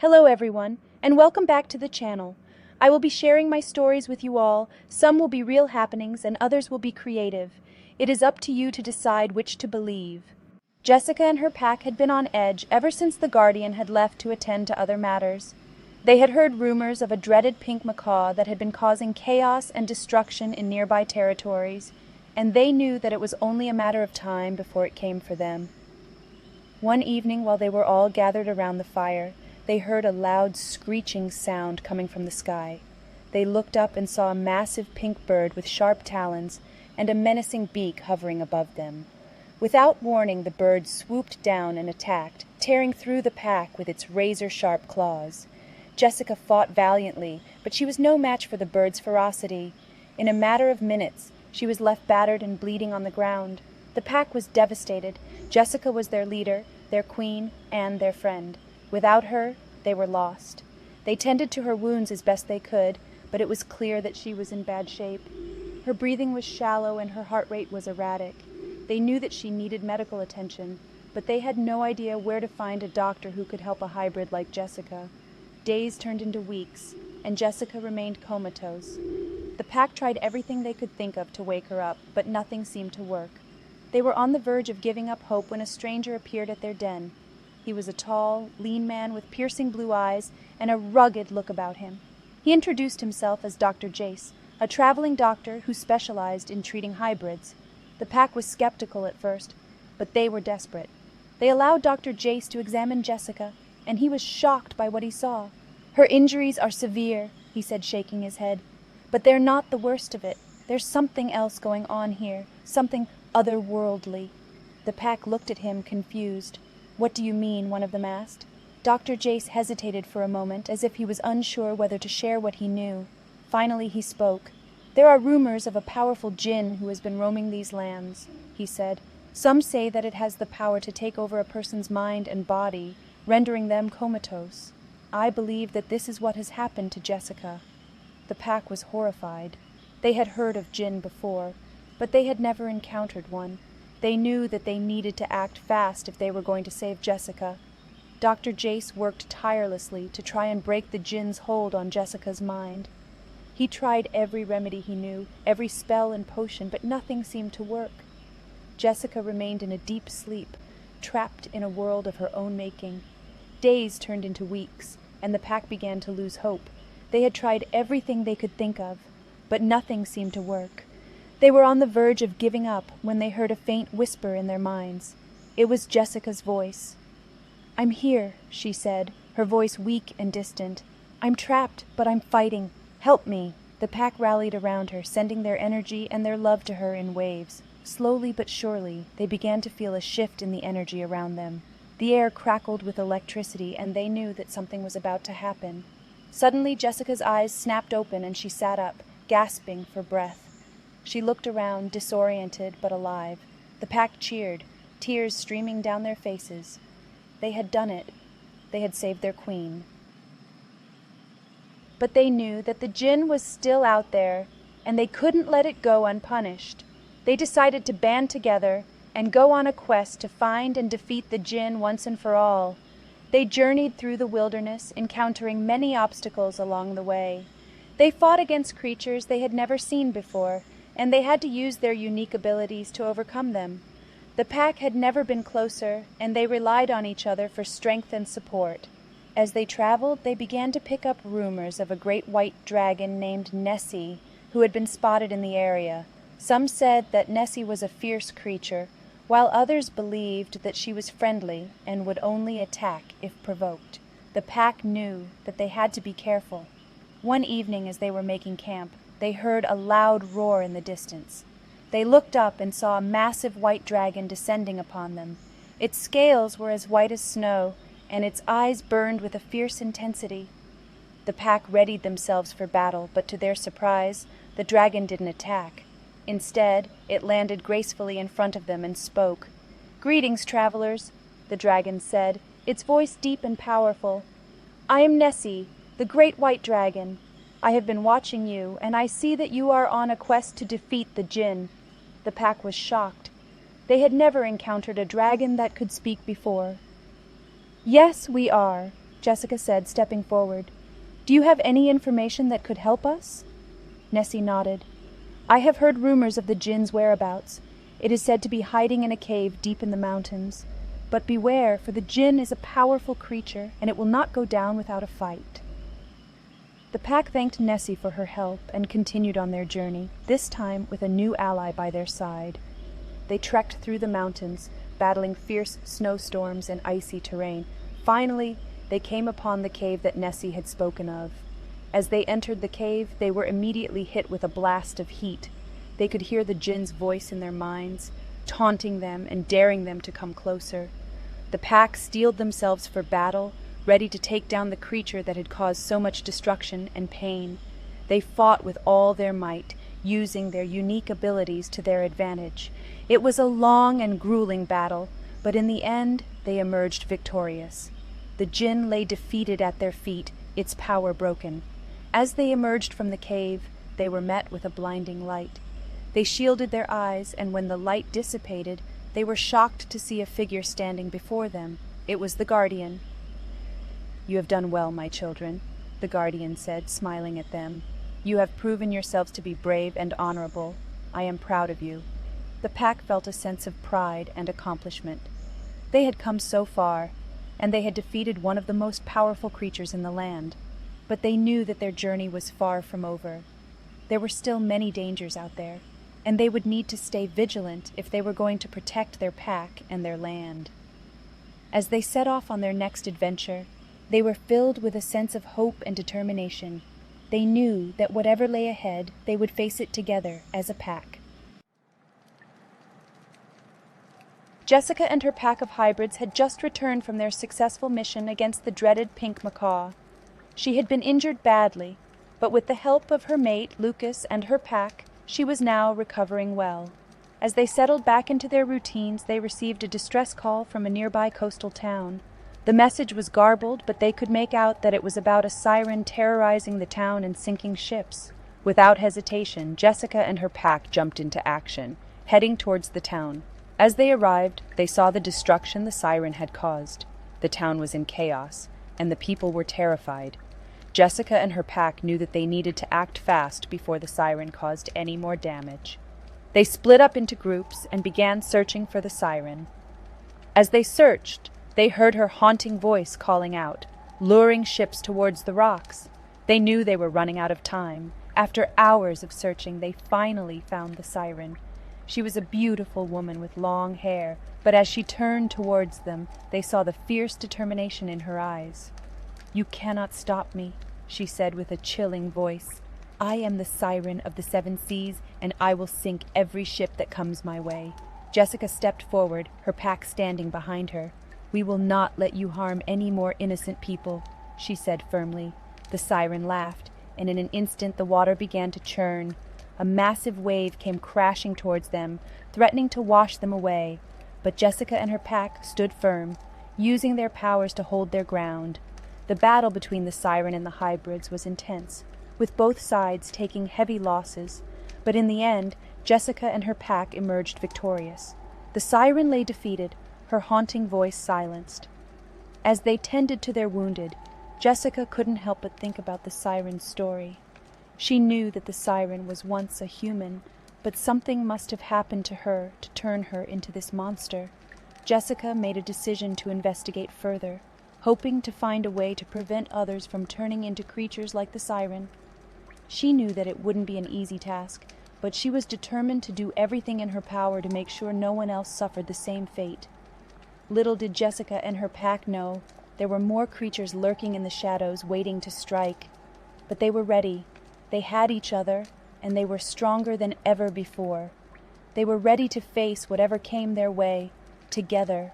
Hello everyone, and welcome back to the channel. I will be sharing my stories with you all. Some will be real happenings and others will be creative. It is up to you to decide which to believe. Jessica and her pack had been on edge ever since the Guardian had left to attend to other matters. They had heard rumors of a dreaded pink macaw that had been causing chaos and destruction in nearby territories, and they knew that it was only a matter of time before it came for them. One evening, while they were all gathered around the fire, they heard a loud screeching sound coming from the sky. They looked up and saw a massive pink bird with sharp talons and a menacing beak hovering above them. Without warning, the bird swooped down and attacked, tearing through the pack with its razor-sharp claws. Jessica fought valiantly, but she was no match for the bird's ferocity. In a matter of minutes, she was left battered and bleeding on the ground. The pack was devastated. Jessica was their leader, their queen, and their friend. Without her, they were lost. They tended to her wounds as best they could, but it was clear that she was in bad shape. Her breathing was shallow and her heart rate was erratic. They knew that she needed medical attention, but they had no idea where to find a doctor who could help a hybrid like Jessica. Days turned into weeks, and Jessica remained comatose. The pack tried everything they could think of to wake her up, but nothing seemed to work. They were on the verge of giving up hope when a stranger appeared at their den. He was a tall, lean man with piercing blue eyes and a rugged look about him. He introduced himself as Dr. Jace, a traveling doctor who specialized in treating hybrids. The pack was skeptical at first, but they were desperate. They allowed Dr. Jace to examine Jessica, and he was shocked by what he saw. "Her injuries are severe," he said, shaking his head, "but they're not the worst of it. There's something else going on here, something otherworldly." The pack looked at him, confused. "What do you mean?" one of them asked. Dr. Jace hesitated for a moment, as if he was unsure whether to share what he knew. Finally he spoke. "There are rumors of a powerful jinn who has been roaming these lands," he said. "Some say that it has the power to take over a person's mind and body, rendering them comatose. I believe that this is what has happened to Jessica." The pack was horrified. They had heard of jinn before, but they had never encountered one. They knew that they needed to act fast if they were going to save Jessica. Dr. Jace worked tirelessly to try and break the jinn's hold on Jessica's mind. He tried every remedy he knew, every spell and potion, but nothing seemed to work. Jessica remained in a deep sleep, trapped in a world of her own making. Days turned into weeks, and the pack began to lose hope. They had tried everything they could think of, but nothing seemed to work. They were on the verge of giving up when they heard a faint whisper in their minds. It was Jessica's voice. "I'm here," she said, her voice weak and distant. "I'm trapped, but I'm fighting. Help me." The pack rallied around her, sending their energy and their love to her in waves. Slowly but surely, they began to feel a shift in the energy around them. The air crackled with electricity, and they knew that something was about to happen. Suddenly, Jessica's eyes snapped open and she sat up, gasping for breath. She looked around, disoriented but alive. The pack cheered, tears streaming down their faces. They had done it. They had saved their queen. But they knew that the jinn was still out there, and they couldn't let it go unpunished. They decided to band together and go on a quest to find and defeat the jinn once and for all. They journeyed through the wilderness, encountering many obstacles along the way. They fought against creatures they had never seen before, and they had to use their unique abilities to overcome them. The pack had never been closer, and they relied on each other for strength and support. As they traveled, they began to pick up rumors of a great white dragon named Nessie, who had been spotted in the area. Some said that Nessie was a fierce creature, while others believed that she was friendly and would only attack if provoked. The pack knew that they had to be careful. One evening, as they were making camp, they heard a loud roar in the distance. They looked up and saw a massive white dragon descending upon them. Its scales were as white as snow, and its eyes burned with a fierce intensity. The pack readied themselves for battle, but to their surprise, the dragon didn't attack. Instead, it landed gracefully in front of them and spoke. "Greetings, travelers," the dragon said, its voice deep and powerful. "I am Nessie, the great white dragon. I have been watching you, and I see that you are on a quest to defeat the jinn." The pack was shocked. They had never encountered a dragon that could speak before. "Yes, we are," Jessica said, stepping forward. "Do you have any information that could help us?" Nessie nodded. "I have heard rumors of the jinn's whereabouts. It is said to be hiding in a cave deep in the mountains. But beware, for the jinn is a powerful creature, and it will not go down without a fight." The pack thanked Nessie for her help and continued on their journey, this time with a new ally by their side. They trekked through the mountains, battling fierce snowstorms and icy terrain. Finally, they came upon the cave that Nessie had spoken of. As they entered the cave, they were immediately hit with a blast of heat. They could hear the jinn's voice in their minds, taunting them and daring them to come closer. The pack steeled themselves for battle, ready to take down the creature that had caused so much destruction and pain. They fought with all their might, using their unique abilities to their advantage. It was a long and grueling battle, but in the end they emerged victorious. The jinn lay defeated at their feet, its power broken. As they emerged from the cave, they were met with a blinding light. They shielded their eyes, and when the light dissipated, they were shocked to see a figure standing before them. It was the Guardian. "You have done well, my children," the Guardian said, smiling at them. "You have proven yourselves to be brave and honorable. I am proud of you." The pack felt a sense of pride and accomplishment. They had come so far, and they had defeated one of the most powerful creatures in the land. But they knew that their journey was far from over. There were still many dangers out there, and they would need to stay vigilant if they were going to protect their pack and their land. As they set off on their next adventure, they were filled with a sense of hope and determination. They knew that whatever lay ahead, they would face it together as a pack. Jessica and her pack of hybrids had just returned from their successful mission against the dreaded pink macaw. She had been injured badly, but with the help of her mate, Lucas, and her pack, she was now recovering well. As they settled back into their routines, they received a distress call from a nearby coastal town. The message was garbled, but they could make out that it was about a siren terrorizing the town and sinking ships. Without hesitation, Jessica and her pack jumped into action, heading towards the town. As they arrived, they saw the destruction the siren had caused. The town was in chaos, and the people were terrified. Jessica and her pack knew that they needed to act fast before the siren caused any more damage. They split up into groups and began searching for the siren. As they searched, they heard her haunting voice calling out, luring ships towards the rocks. They knew they were running out of time. After hours of searching, they finally found the siren. She was a beautiful woman with long hair, but as she turned towards them, they saw the fierce determination in her eyes. "You cannot stop me," she said with a chilling voice. "I am the siren of the seven seas, and I will sink every ship that comes my way." Jessica stepped forward, her pack standing behind her. "We will not let you harm any more innocent people," she said firmly. The siren laughed, and in an instant the water began to churn. A massive wave came crashing towards them, threatening to wash them away. But Jessica and her pack stood firm, using their powers to hold their ground. The battle between the siren and the hybrids was intense, with both sides taking heavy losses, but in the end, Jessica and her pack emerged victorious. The siren lay defeated, her haunting voice silenced. As they tended to their wounded, Jessica couldn't help but think about the siren's story. She knew that the siren was once a human, but something must have happened to her to turn her into this monster. Jessica made a decision to investigate further, hoping to find a way to prevent others from turning into creatures like the siren. She knew that it wouldn't be an easy task, but she was determined to do everything in her power to make sure no one else suffered the same fate. Little did Jessica and her pack know, there were more creatures lurking in the shadows waiting to strike. But they were ready. They had each other, and they were stronger than ever before. They were ready to face whatever came their way, together,